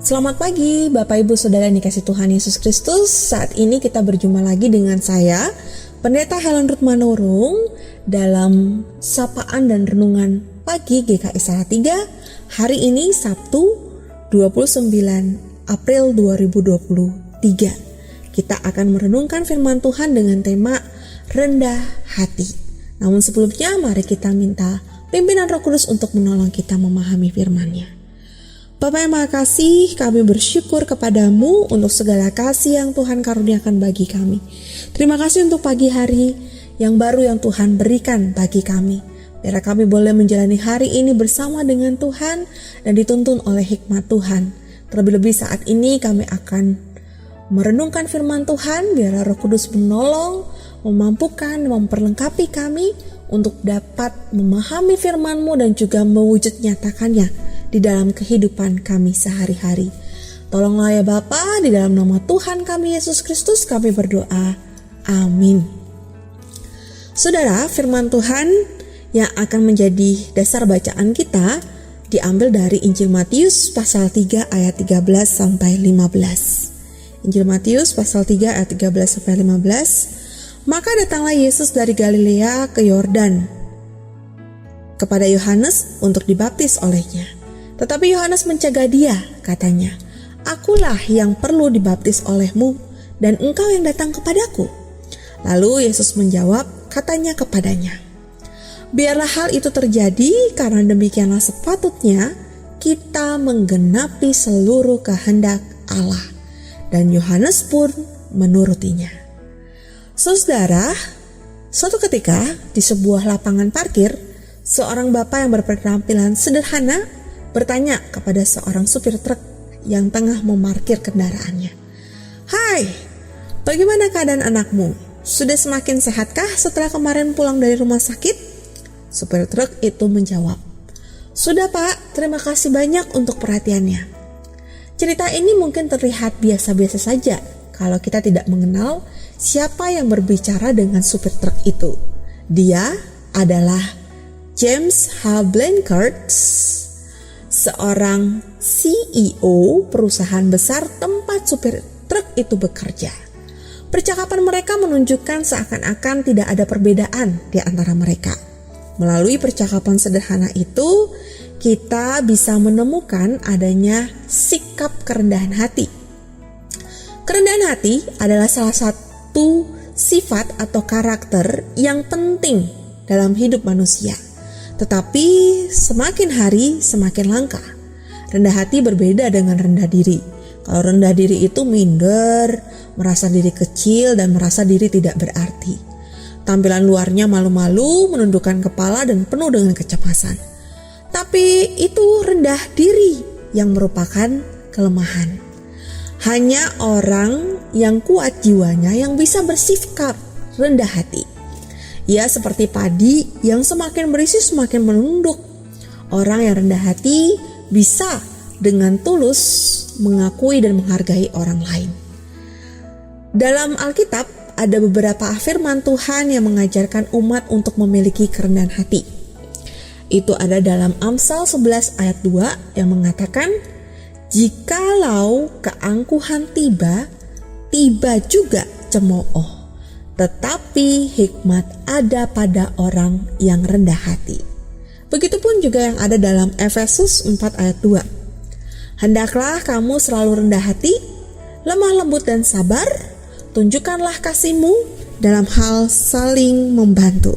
Selamat pagi Bapak Ibu Saudara yang dikasihi Tuhan Yesus Kristus. Saat ini kita berjumpa lagi dengan saya, Pendeta Helen Ruth Manurung, dalam sapaan dan renungan pagi GKI Salatiga. Hari ini Sabtu 29 April 2023. Kita akan merenungkan firman Tuhan dengan tema rendah hati. Namun sebelumnya mari kita minta pimpinan Roh Kudus untuk menolong kita memahami firman-Nya. Bapa yang Maha Kasih, kami bersyukur kepadamu untuk segala kasih yang Tuhan karuniakan bagi kami. Terima kasih untuk pagi hari yang baru yang Tuhan berikan bagi kami. Biar kami boleh menjalani hari ini bersama dengan Tuhan dan dituntun oleh hikmat Tuhan. Terlebih-lebih saat ini kami akan merenungkan firman Tuhan. Biar Roh Kudus menolong, memampukan, memperlengkapi kami untuk dapat memahami firman-Mu dan juga mewujud nyatakannya di dalam kehidupan kami sehari-hari. Tolonglah ya Bapa, di dalam nama Tuhan kami Yesus Kristus kami berdoa. Amin. Saudara, firman Tuhan yang akan menjadi dasar bacaan kita diambil dari Injil Matius pasal 3 ayat 13 sampai 15. Injil Matius pasal 3 ayat 13 sampai 15. Maka datanglah Yesus dari Galilea ke Yordan kepada Yohanes untuk dibaptis olehnya. Tetapi Yohanes mencegah dia, katanya, "Akulah yang perlu dibaptis olehmu, dan engkau yang datang kepadaku." Lalu Yesus menjawab, katanya kepadanya, "Biarlah hal itu terjadi, karena demikianlah sepatutnya kita menggenapi seluruh kehendak Allah." Dan Yohanes pun menurutinya. Saudara, suatu ketika di sebuah lapangan parkir, seorang bapak yang berpenampilan sederhana bertanya kepada seorang supir truk yang tengah memarkir kendaraannya. "Hai, bagaimana keadaan anakmu? Sudah semakin sehatkah setelah kemarin pulang dari rumah sakit?" Supir truk itu menjawab, "Sudah Pak, terima kasih banyak untuk perhatiannya." Cerita ini mungkin terlihat biasa-biasa saja kalau kita tidak mengenal siapa yang berbicara dengan supir truk itu. Dia adalah James H. Blanchard, seorang CEO perusahaan besar tempat supir truk itu bekerja. Percakapan mereka menunjukkan seakan-akan tidak ada perbedaan di antara mereka. Melalui percakapan sederhana itu, kita bisa menemukan adanya sikap kerendahan hati. Kerendahan hati adalah salah satu sifat atau karakter yang penting dalam hidup manusia. Tetapi semakin hari semakin langka. Rendah hati berbeda dengan rendah diri. Kalau rendah diri itu minder, merasa diri kecil dan merasa diri tidak berarti. Tampilan luarnya malu-malu, menundukkan kepala dan penuh dengan kecemasan. Tapi itu rendah diri yang merupakan kelemahan. Hanya orang yang kuat jiwanya yang bisa bersikap rendah hati. Ia seperti padi yang semakin berisi semakin menunduk. Orang yang rendah hati bisa dengan tulus mengakui dan menghargai orang lain. Dalam Alkitab ada beberapa firman Tuhan yang mengajarkan umat untuk memiliki kerendahan hati. Itu ada dalam Amsal 11 ayat 2 yang mengatakan, "Jikalau keangkuhan tiba, tiba juga cemooh. Tetapi hikmat ada pada orang yang rendah hati." Begitupun juga yang ada dalam Efesus 4 ayat 2. "Hendaklah kamu selalu rendah hati, lemah lembut dan sabar, tunjukkanlah kasihmu dalam hal saling membantu."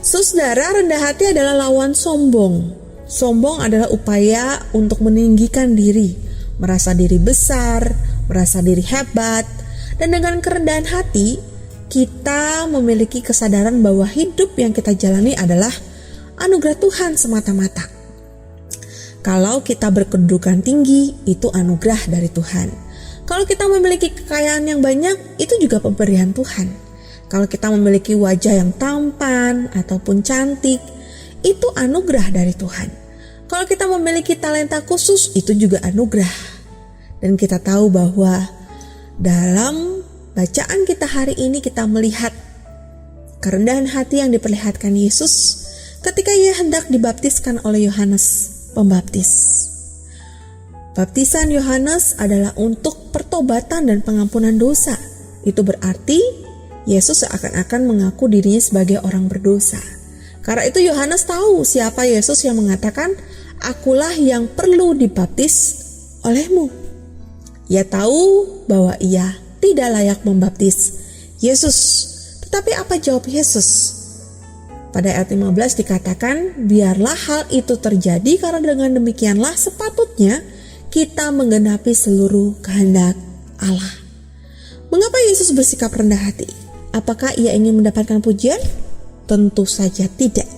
Saudara, rendah hati adalah lawan sombong. Sombong adalah upaya untuk meninggikan diri, merasa diri besar, merasa diri hebat, dan dengan kerendahan hati, kita memiliki kesadaran bahwa hidup yang kita jalani adalah anugerah Tuhan semata-mata. Kalau kita berkedudukan tinggi, itu anugerah dari Tuhan. Kalau kita memiliki kekayaan yang banyak, itu juga pemberian Tuhan. Kalau kita memiliki wajah yang tampan ataupun cantik, itu anugerah dari Tuhan. Kalau kita memiliki talenta khusus, itu juga anugerah. Dan kita tahu bahwa dalam bacaan kita hari ini kita melihat kerendahan hati yang diperlihatkan Yesus ketika ia hendak dibaptiskan oleh Yohanes Pembaptis. Baptisan Yohanes adalah untuk pertobatan dan pengampunan dosa. Itu berarti Yesus seakan-akan mengaku dirinya sebagai orang berdosa. Karena itu Yohanes tahu siapa Yesus yang mengatakan, "Akulah yang perlu dibaptis olehmu." Ia tahu bahwa ia tidak layak membaptis Yesus. Tetapi apa jawab Yesus? Pada ayat 15 dikatakan, "Biarlah hal itu terjadi karena dengan demikianlah sepatutnya kita menggenapi seluruh kehendak Allah." Mengapa Yesus bersikap rendah hati? Apakah ia ingin mendapatkan pujian? Tentu saja tidak.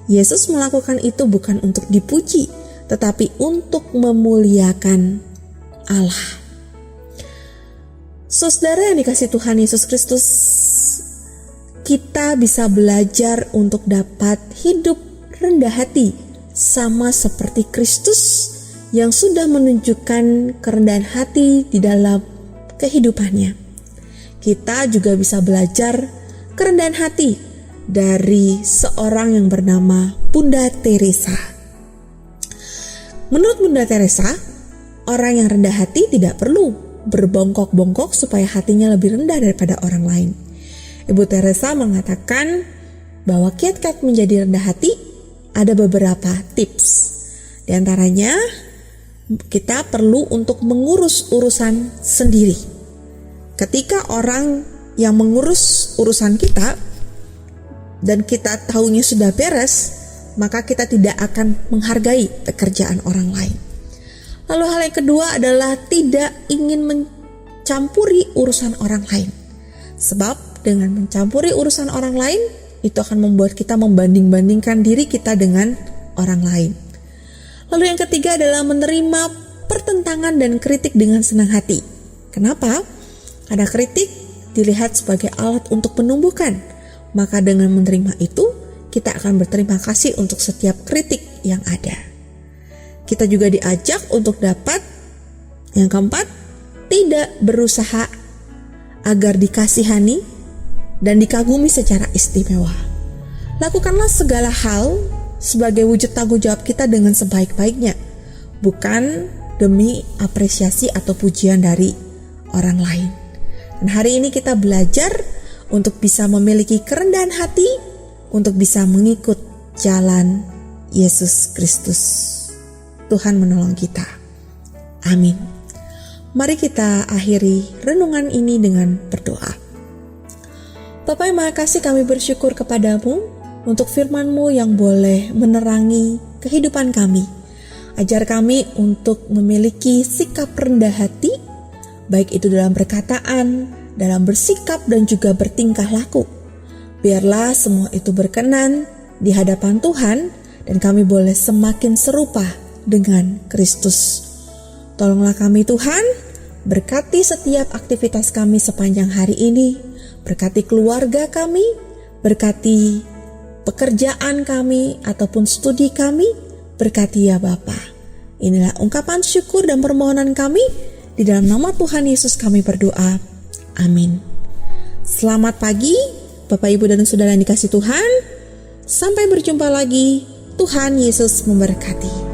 Yesus melakukan itu bukan untuk dipuji, tetapi untuk memuliakan Allah. Saudara yang dikasihi Tuhan Yesus Kristus, kita bisa belajar untuk dapat hidup rendah hati sama seperti Kristus yang sudah menunjukkan kerendahan hati di dalam kehidupannya. Kita juga bisa belajar kerendahan hati dari seorang yang bernama Bunda Teresa. Menurut Bunda Teresa, orang yang rendah hati tidak perlu berbongkok-bongkok supaya hatinya lebih rendah daripada orang lain. Ibu Teresa mengatakan bahwa kiat-kiat menjadi rendah hati ada beberapa tips. Di antaranya, kita perlu untuk mengurus urusan sendiri. Ketika orang yang mengurus urusan kita dan kita tahunya sudah beres, maka kita tidak akan menghargai pekerjaan orang lain. Lalu hal yang kedua adalah tidak ingin mencampuri urusan orang lain. Sebab dengan mencampuri urusan orang lain, itu akan membuat kita membanding-bandingkan diri kita dengan orang lain. Lalu yang ketiga adalah menerima pertentangan dan kritik dengan senang hati. Kenapa? Karena kritik dilihat sebagai alat untuk menumbuhkan. Maka dengan menerima itu, kita akan berterima kasih untuk setiap kritik yang ada. Kita juga diajak untuk dapat, yang keempat, tidak berusaha agar dikasihani dan dikagumi secara istimewa. Lakukanlah segala hal sebagai wujud tanggung jawab kita dengan sebaik-baiknya, bukan demi apresiasi atau pujian dari orang lain. Dan hari ini kita belajar untuk bisa memiliki kerendahan hati, untuk bisa mengikut jalan Yesus Kristus. Tuhan menolong kita. Amin. Mari kita akhiri renungan ini dengan berdoa. Bapa yang Maha Kasih, kami bersyukur kepadamu untuk firman-Mu yang boleh menerangi kehidupan kami. Ajar kami untuk memiliki sikap rendah hati, baik itu dalam perkataan, dalam bersikap dan juga bertingkah laku. Biarlah semua itu berkenan di hadapan Tuhan dan kami boleh semakin serupa dengan Kristus. Tolonglah kami Tuhan, berkati setiap aktivitas kami sepanjang hari ini, berkati keluarga kami, berkati pekerjaan kami ataupun studi kami, berkati ya Bapa. Inilah ungkapan syukur dan permohonan kami, di dalam nama Tuhan Yesus kami berdoa. Amin. Selamat pagi Bapak, Ibu, dan Saudara yang dikasihi Tuhan. Sampai berjumpa lagi. Tuhan Yesus memberkati.